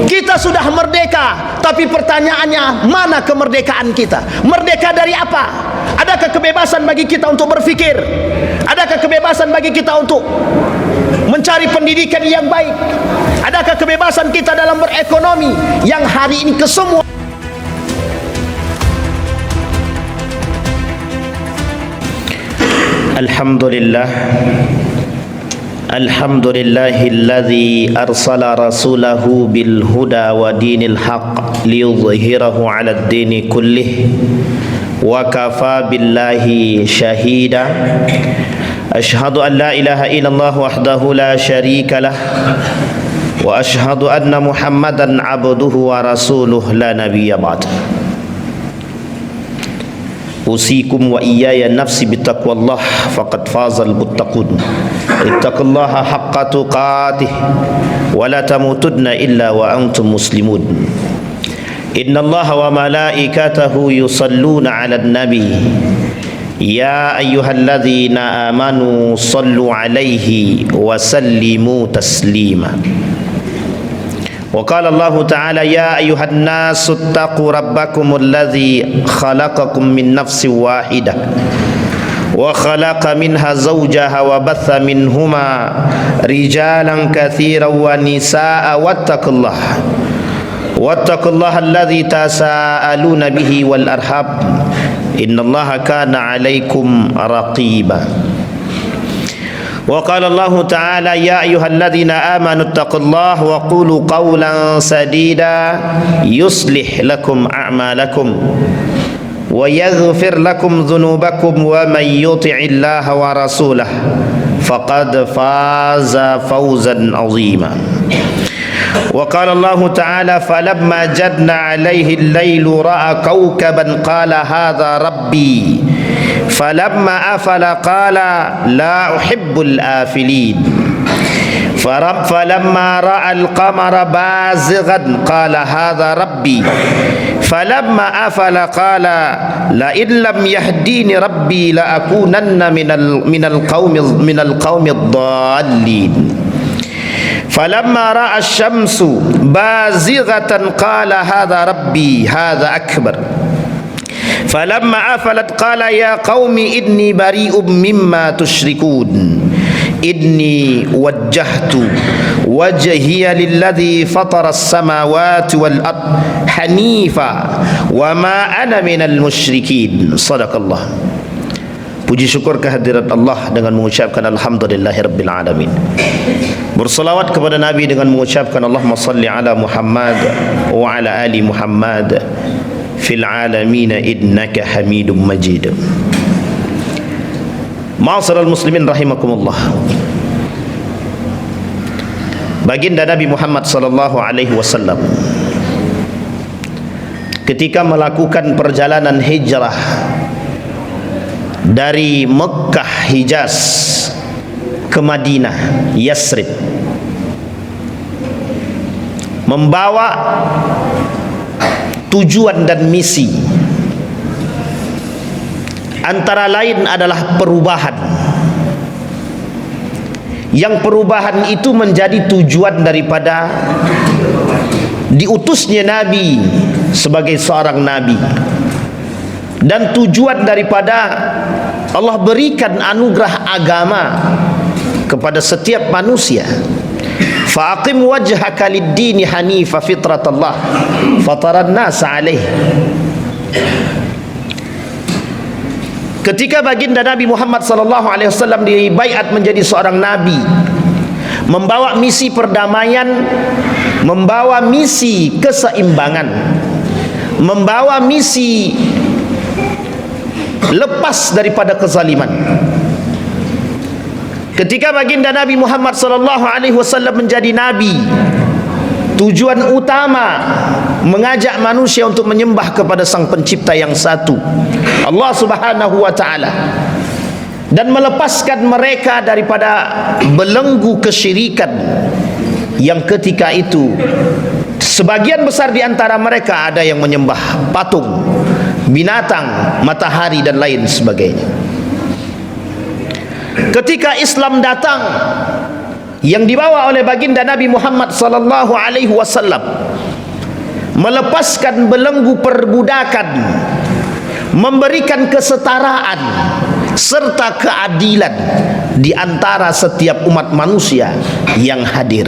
Kita sudah merdeka, tapi pertanyaannya, mana kemerdekaan kita? Merdeka dari apa? Adakah kebebasan bagi kita untuk berfikir? Adakah kebebasan bagi kita untuk mencari pendidikan yang baik? Adakah kebebasan kita dalam berekonomi yang hari ini kesemua? Alhamdulillah, alhamdulillahilladzi arsala rasulahu bil huda wa dinil haq liyudhhirahu 'alad dini kullih wa kafa billahi shahida. Ashhadu an la ilaha illallah wahdahu la syarika lah wa ashhadu anna Muhammadan 'abduhu wa rasuluh la nabiyya ba'da. Usikum wa iyaya nafsi bitaqwallah faqad fazal muttaqun. Ittaqullaha haqqa tuqatih wa la tamutunna illa wa antum muslimun. Innallaha wa malaikatahu yusalluna 'alan nabi. Ya ayyuhalladzina amanu sallu 'alaihi wa sallimu taslima. وقال الله تعالى يا أيها الناس اتقوا ربكم الذي خلقكم من نفس واحدة وخلق منها زوجها وبث منهما رجالا كثيرا ونساء واتقوا الله الذي تساءلون به والأرحام إن الله كان عليكم رقيبا. وقال الله تعالى يا أيها الذين آمنوا اتقوا الله وقولوا قولا سديدا يصلح لكم أعمالكم ويغفر لكم ذنوبكم ومن يطع الله ورسوله فقد فاز فوزا عظيما. وقال الله تعالى فلما جن عليه الليل رأى كوكبا قال هذا ربي فلما أفل قال لا أحب الآفلين فلما رأى القمر بازغا قال هذا ربي فلما أفل قال لئن لم يهديني ربي لأكونن من القوم الضالين فلما رأى الشمس بازغة قال هذا ربي هذا أكبر فلما أفلت قال يا قوم إني بريء مما تشركون إني وجهت وجهي للذي فطر السماوات والأرض حنيفا وما أنا من المشركين. صدق الله. Puji syukur kehadirat Allah dengan mengucapkan alhamdulillahirabbil alamin. Berselawat kepada Nabi dengan mengucapkan Allahumma salli ala Muhammad wa ala ali Muhammad fil alamin innaka hamidum majid. Ma'asyiral muslimin rahimakumullah. Baginda Nabi Muhammad sallallahu alaihi wasallam ketika melakukan perjalanan hijrah dari Mekah Hijaz ke Madinah Yasrib, membawa tujuan dan misi, antara lain adalah perubahan. Yang perubahan itu menjadi tujuan daripada diutusnya Nabi sebagai seorang Nabi, dan tujuan daripada Allah berikan anugerah agama kepada setiap manusia. Fa'aqim wajhaka lid-dini hanifa fitratallah fataran nas alaih. Ketika baginda Nabi Muhammad sallallahu alaihi wasallam dibaiat menjadi seorang nabi, membawa misi perdamaian, membawa misi keseimbangan, membawa misi lepas daripada kezaliman. Ketika baginda Nabi Muhammad sallallahu alaihi wasallam menjadi nabi, tujuan utama mengajak manusia untuk menyembah kepada Sang Pencipta yang satu, Allah Subhanahu wa taala, dan melepaskan mereka daripada belenggu kesyirikan yang ketika itu sebagian besar di antara mereka ada yang menyembah patung, binatang, matahari dan lain sebagainya. Ketika Islam datang, yang dibawa oleh baginda Nabi Muhammad sallallahu alaihi wasallam, melepaskan belenggu perbudakan, memberikan kesetaraan serta keadilan di antara setiap umat manusia yang hadir.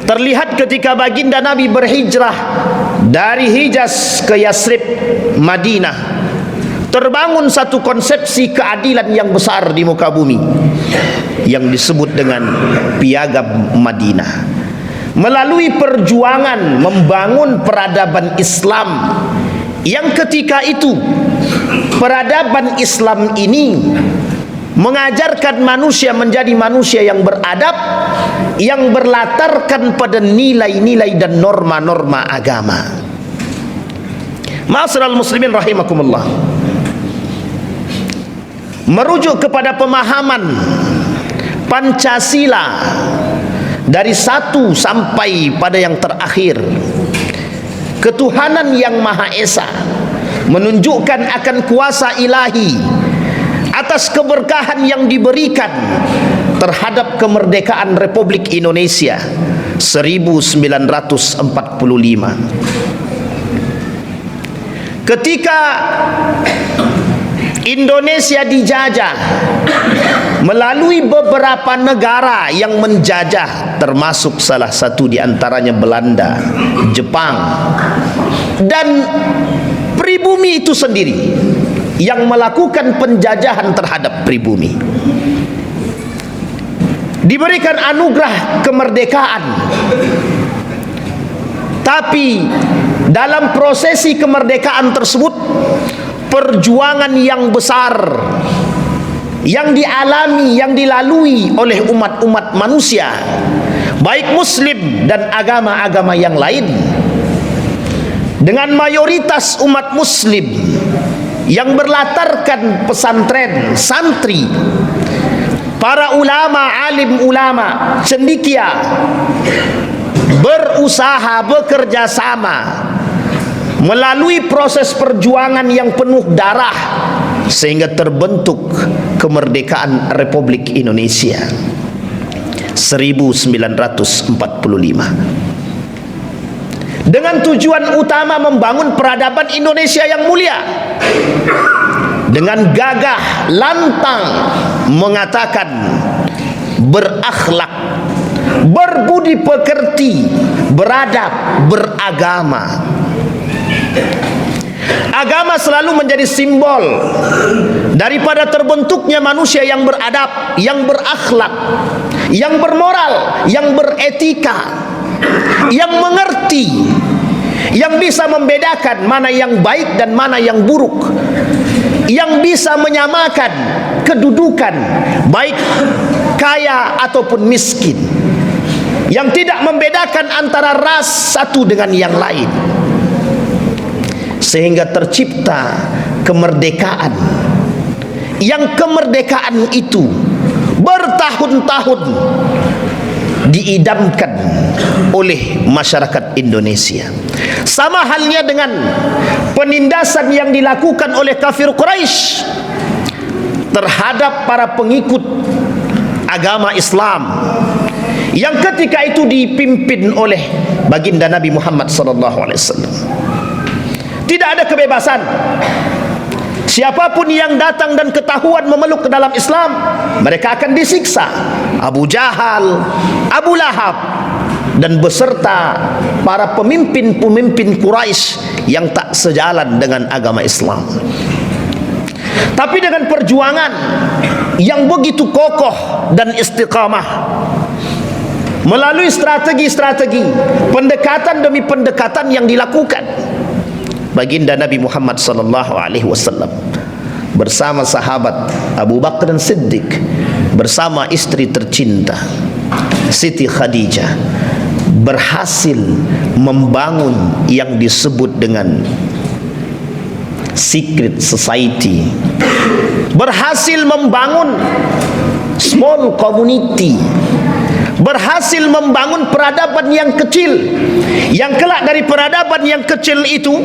Terlihat ketika baginda Nabi berhijrah dari Hijaz ke Yasrib, Madinah, terbangun satu konsepsi keadilan yang besar di muka bumi yang disebut dengan Piagam Madinah. Melalui perjuangan membangun peradaban Islam yang ketika itu peradaban Islam ini mengajarkan manusia menjadi manusia yang beradab, yang berlatarkan pada nilai-nilai dan norma-norma agama. Ma'asyiral muslimin rahimakumullah, merujuk kepada pemahaman Pancasila dari satu sampai pada yang terakhir, ketuhanan yang Maha Esa menunjukkan akan kuasa ilahi atas keberkahan yang diberikan terhadap kemerdekaan Republik Indonesia 1945. Ketika Indonesia dijajah melalui beberapa negara yang menjajah, termasuk salah satu di antaranya Belanda, Jepang, dan pribumi itu sendiri yang melakukan penjajahan terhadap pribumi, diberikan anugerah kemerdekaan. Tapi dalam prosesi kemerdekaan tersebut, perjuangan yang besar yang dialami, yang dilalui oleh umat-umat manusia, baik muslim dan agama-agama yang lain, dengan mayoritas umat muslim yang berlatarkan pesantren, santri, para ulama, alim ulama, cendekia, berusaha, bekerja sama melalui proses perjuangan yang penuh darah sehingga terbentuk kemerdekaan Republik Indonesia 1945 dengan tujuan utama membangun peradaban Indonesia yang mulia, dengan gagah lantang mengatakan berakhlak, berbudi pekerti, beradab, beragama. Agama selalu menjadi simbol daripada terbentuknya manusia yang beradab, yang berakhlak, yang bermoral, yang beretika, yang mengerti, yang bisa membedakan mana yang baik dan mana yang buruk, yang bisa menyamakan kedudukan baik kaya ataupun miskin, yang tidak membedakan antara ras satu dengan yang lain, sehingga tercipta kemerdekaan, yang kemerdekaan itu bertahun-tahun diidamkan oleh masyarakat Indonesia. Sama halnya dengan penindasan yang dilakukan oleh kafir Quraisy terhadap para pengikut agama Islam yang ketika itu dipimpin oleh baginda Nabi Muhammad SAW. Tidak ada kebebasan. Siapapun yang datang dan ketahuan memeluk ke dalam Islam, mereka akan disiksa. Abu Jahal, Abu Lahab, dan beserta para pemimpin-pemimpin Quraisy yang tak sejalan dengan agama Islam. Tapi dengan perjuangan yang begitu kokoh dan istiqamah, melalui strategi-strategi, pendekatan demi pendekatan yang dilakukan, baginda Nabi Muhammad SAW bersama sahabat Abu Bakar dan Siddiq, bersama istri tercinta Siti Khadijah, berhasil membangun yang disebut dengan secret society, berhasil membangun small community, berhasil membangun peradaban yang kecil, yang kelak dari peradaban yang kecil itu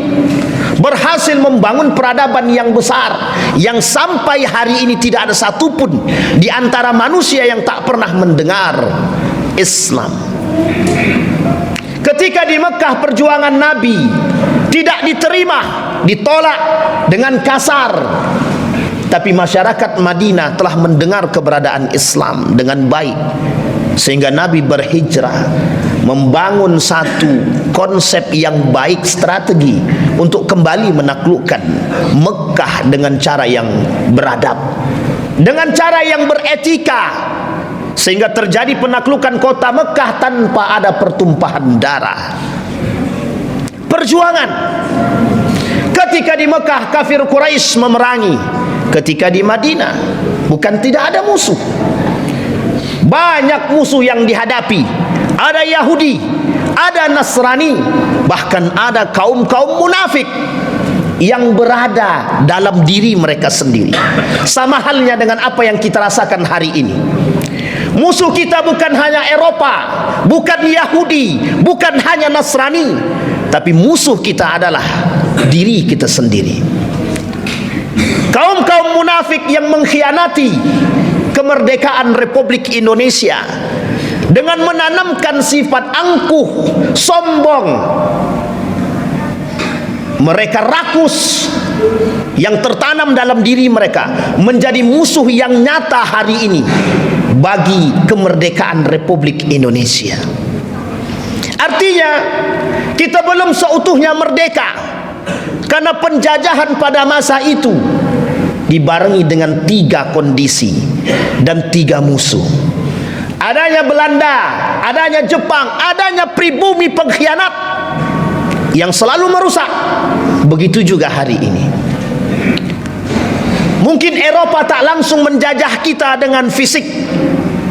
berhasil membangun peradaban yang besar, yang sampai hari ini tidak ada satupun di antara manusia yang tak pernah mendengar Islam. Ketika di Mekah perjuangan Nabi tidak diterima, ditolak dengan kasar, tapi masyarakat Madinah telah mendengar keberadaan Islam dengan baik, sehingga Nabi berhijrah, membangun satu konsep yang baik, strategi untuk kembali menaklukkan Mekah dengan cara yang beradab, dengan cara yang beretika, sehingga terjadi penaklukan kota Mekah tanpa ada pertumpahan darah. Perjuangan. Ketika di Mekah kafir Quraisy memerangi, ketika di Madinah bukan tidak ada musuh, banyak musuh yang dihadapi. Ada Yahudi, ada Nasrani, bahkan ada kaum-kaum munafik yang berada dalam diri mereka sendiri. Sama halnya dengan apa yang kita rasakan hari ini. Musuh kita bukan hanya Eropa, bukan Yahudi, bukan hanya Nasrani, tapi musuh kita adalah diri kita sendiri. Kaum-kaum munafik yang mengkhianati kemerdekaan Republik Indonesia dengan menanamkan sifat angkuh, sombong. Mereka rakus yang tertanam dalam diri mereka menjadi musuh yang nyata hari ini bagi kemerdekaan Republik Indonesia. Artinya kita belum seutuhnya merdeka, karena penjajahan pada masa itu dibarengi dengan 3 kondisi dan 3 musuh. Adanya Belanda, adanya Jepang, adanya pribumi pengkhianat yang selalu merusak. Begitu juga hari ini. Mungkin Eropa tak langsung menjajah kita dengan fisik,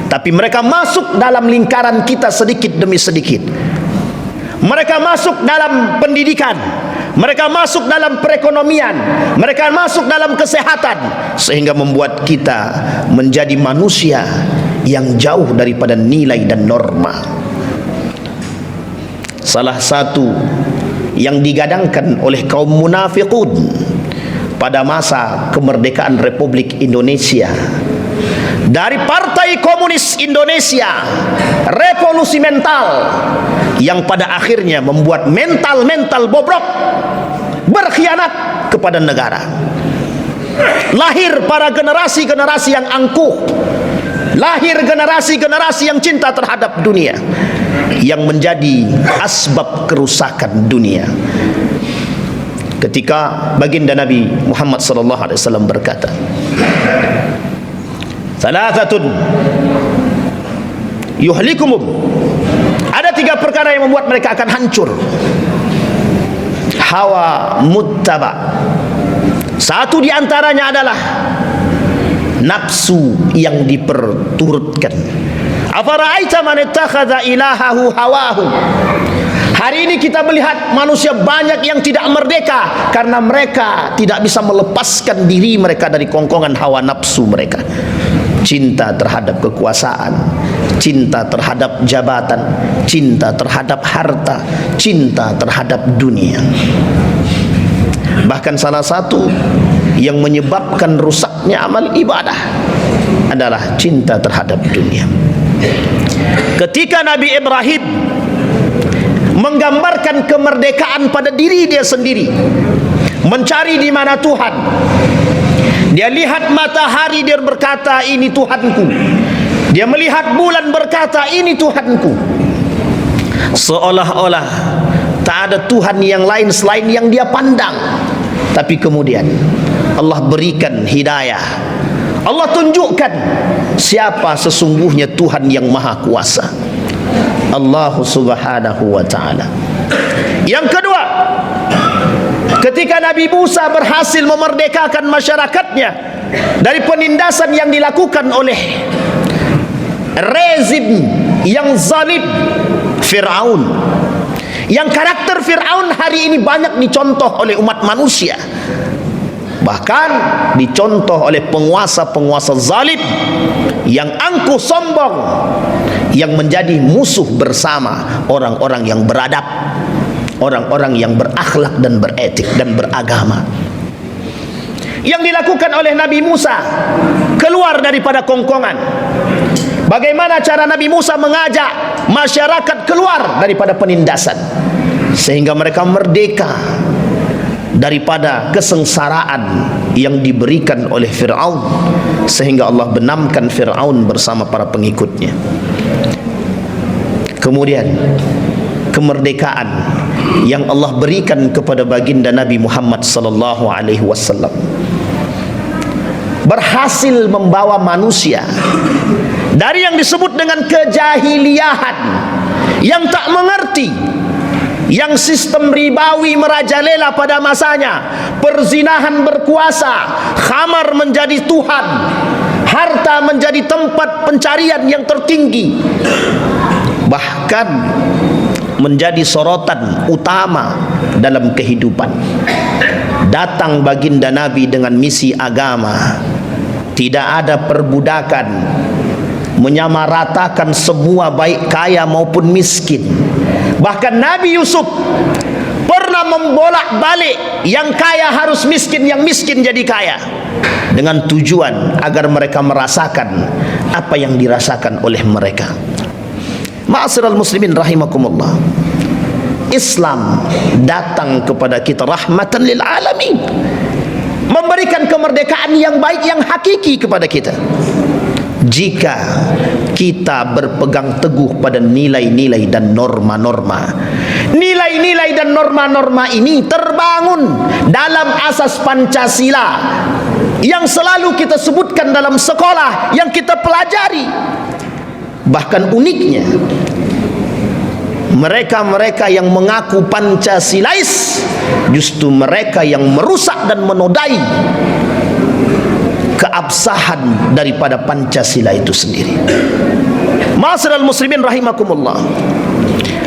tapi mereka masuk dalam lingkaran kita sedikit demi sedikit. Mereka masuk dalam pendidikan, mereka masuk dalam perekonomian, mereka masuk dalam kesehatan, sehingga membuat kita menjadi manusia yang jauh daripada nilai dan norma. Salah satu yang digadangkan oleh kaum munafiqun pada masa kemerdekaan Republik Indonesia dari Partai Komunis Indonesia, revolusi mental yang pada akhirnya membuat mental bobrok, berkhianat kepada negara. Lahir para generasi-generasi yang angkuh, lahir generasi-generasi yang cinta terhadap dunia, yang menjadi asbab kerusakan dunia. Ketika baginda Nabi Muhammad sallallahu alaihi wasallam berkata, "Salasatun yuhlikumum." Ada 3 perkara yang membuat mereka akan hancur. Hawa muttaba. Satu di antaranya adalah nafsu yang diperturutkan. Afara'aita man ittakhadha ilahahu hawahu. Hari ini kita melihat manusia banyak yang tidak merdeka karena mereka tidak bisa melepaskan diri mereka dari kongkongan hawa nafsu mereka. Cinta terhadap kekuasaan, cinta terhadap jabatan, cinta terhadap harta, cinta terhadap dunia. Bahkan salah satu yang menyebabkan rusaknya amal ibadah adalah cinta terhadap dunia. Ketika Nabi Ibrahim menggambarkan kemerdekaan pada diri dia sendiri, mencari di mana Tuhan, dia lihat matahari, dia berkata ini Tuhanku. Dia melihat bulan, berkata ini Tuhanku. Seolah-olah tak ada Tuhan yang lain selain yang dia pandang. Tapi kemudian Allah berikan hidayah, Allah tunjukkan siapa sesungguhnya Tuhan yang maha kuasa, Allah subhanahu wa ta'ala. Yang kedua, ketika Nabi Musa berhasil memerdekakan masyarakatnya dari penindasan yang dilakukan oleh rezim yang zalim Fir'aun, yang karakter Fir'aun hari ini banyak dicontoh oleh umat manusia. Bahkan dicontoh oleh penguasa-penguasa zalim yang angkuh sombong, yang menjadi musuh bersama orang-orang yang beradab, orang-orang yang berakhlak dan beretik dan beragama. Yang dilakukan oleh Nabi Musa keluar daripada kongkongan. Bagaimana cara Nabi Musa mengajak masyarakat keluar daripada penindasan sehingga mereka merdeka daripada kesengsaraan yang diberikan oleh Fir'aun, sehingga Allah benamkan Fir'aun bersama para pengikutnya. Kemudian kemerdekaan yang Allah berikan kepada baginda Nabi Muhammad sallallahu alaihi wasallam berhasil membawa manusia dari yang disebut dengan kejahiliahan, yang tak mengerti, yang sistem ribawi merajalela pada masanya, perzinahan berkuasa, khamar menjadi Tuhan, harta menjadi tempat pencarian yang tertinggi, bahkan menjadi sorotan utama dalam kehidupan. Datang baginda Nabi dengan misi agama, tidak ada perbudakan, menyamaratakan semua baik kaya maupun miskin. Bahkan Nabi Yusuf pernah membolak-balik yang kaya harus miskin, yang miskin jadi kaya, dengan tujuan agar mereka merasakan apa yang dirasakan oleh mereka. Ma'asyiral muslimin rahimakumullah, Islam datang kepada kita rahmatan lil alamin, memberikan kemerdekaan yang baik, yang hakiki kepada kita, jika kita berpegang teguh pada nilai-nilai dan norma-norma. Nilai-nilai dan norma-norma ini terbangun dalam asas Pancasila yang selalu kita sebutkan dalam sekolah, yang kita pelajari. Bahkan uniknya, mereka-mereka yang mengaku Pancasilais justru mereka yang merusak dan menodai keabsahan daripada Pancasila itu sendiri. Ma'asyiral muslimin rahimakumullah,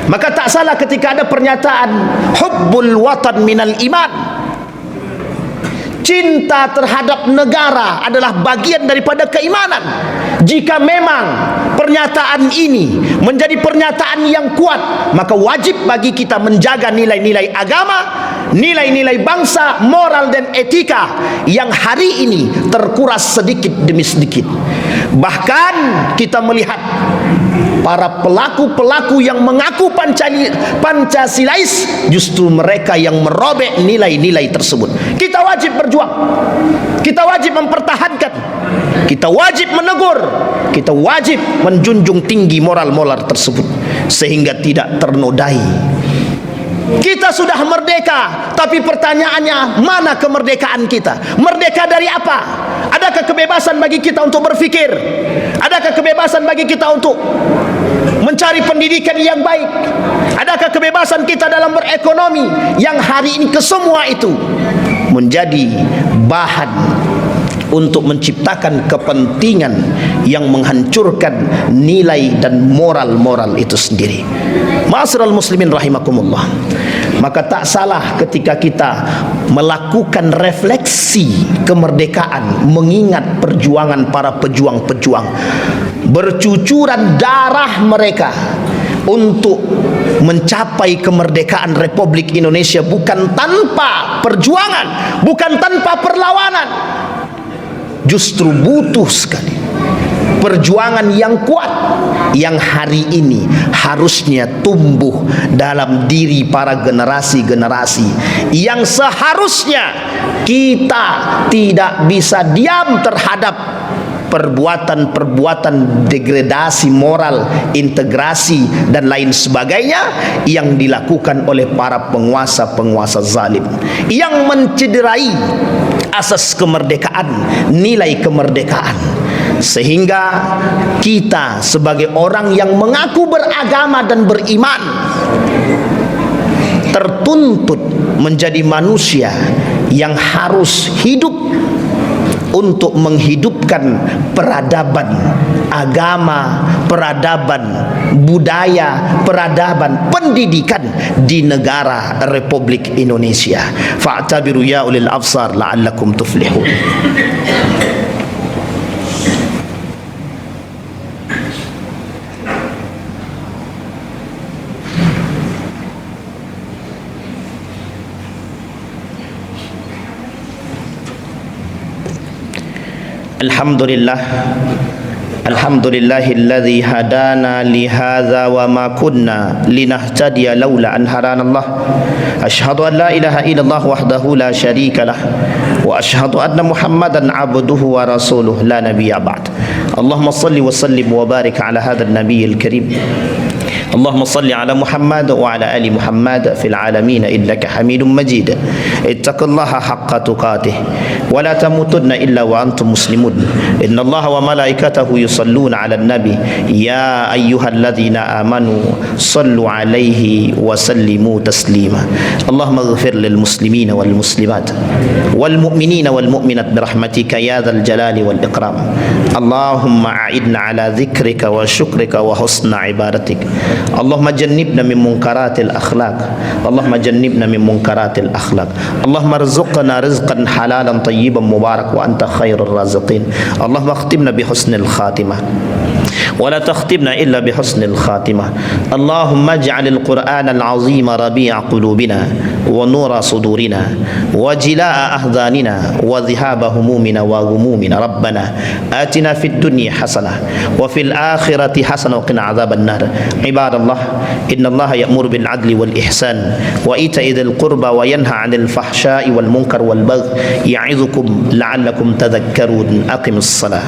maka tak salah ketika ada pernyataan hubbul watan minal iman. Cinta terhadap negara adalah bagian daripada keimanan. Jika memang pernyataan ini menjadi pernyataan yang kuat, maka wajib bagi kita menjaga nilai-nilai agama, nilai-nilai bangsa, moral dan etika yang hari ini terkuras sedikit demi sedikit. Bahkan kita melihat para pelaku-pelaku yang mengaku Pancasilais justru mereka yang merobek nilai-nilai tersebut. Kita wajib berjuang, kita wajib mempertahankan, kita wajib menegur, kita wajib menjunjung tinggi moral-moral tersebut sehingga tidak ternodai. Kita sudah merdeka, tapi pertanyaannya, mana kemerdekaan kita? Merdeka dari apa? Adakah kebebasan bagi kita untuk berfikir? Adakah kebebasan bagi kita untuk mencari pendidikan yang baik? Adakah kebebasan kita dalam berekonomi? Yang hari ini kesemua itu menjadi bahan untuk menciptakan kepentingan yang menghancurkan nilai dan moral-moral itu sendiri. Ma'asyiral muslimin rahimakumullah, maka tak salah ketika kita melakukan refleksi kemerdekaan, mengingat perjuangan para pejuang-pejuang, bercucuran darah mereka untuk mencapai kemerdekaan Republik Indonesia bukan tanpa perjuangan, bukan tanpa perlawanan. Justru butuh sekali perjuangan yang kuat yang hari ini harusnya tumbuh dalam diri para generasi-generasi, yang seharusnya kita tidak bisa diam terhadap perbuatan-perbuatan degradasi moral, integrasi dan lain sebagainya yang dilakukan oleh para penguasa-penguasa zalim yang mencederai asas kemerdekaan, nilai kemerdekaan, sehingga kita sebagai orang yang mengaku beragama dan beriman tertuntut menjadi manusia yang harus hidup untuk menghidupkan peradaban agama, peradaban budaya, peradaban pendidikan di negara Republik Indonesia. Fa'tabiru ya ulil absar la'allakum tuflihun. Alhamdulillahilladzi hadana lihadza wa ma kunna linahtadiya laula an hadanallah. Asyhadu an la ilaha illallah wahdahu la syarikalah wa asyhadu anna Muhammadan abduhu wa rasuluh la nabiyya ba'd. Allahumma salli wa sallim wa barik ala hadzal nabiyil karim. اللهم صل على محمد وعلى آل محمد في العالمين إنك حميد مجيد. اتقوا الله حق تقاته ولا تموتن إلا وأنتم مسلمون. إن الله وملائكته يصلون على النبي يا أيها الذين آمنوا صلوا عليه وسلموا تسليما. اللهم اغفر للمسلمين والمسلمات والمؤمنين والمؤمنات برحمتك يا ذا الجلال والإكرام. اللهم أعدنا على ذكرك وشكرك وحسن عبادتك. اللهم جنبنا من منكرات الأخلاق. اللهم جنبنا من منكرات الأخلاق. اللهم ارزقنا رزقا حلالا طيبا مبارك وأنت خير الرازقين. اللهم اختمنا بحسن الخاتمة ولا تختمنا إلا بحسن الخاتمة. اللهم اجعل القرآن العظيم ربيع قلوبنا ونور صدورنا وجلاء أحزاننا وذهاب همومنا وغمومنا. ربنا آتنا في الدنيا حسنة وفي الآخرة حسنة وقنا عذاب النار. عباد الله إن الله يأمر بالعدل والإحسان وإيتاء ذي القربى وينهى عن الفحشاء والمنكر والبغي يعظكم لعلكم تذكرون. أقم الصلاة.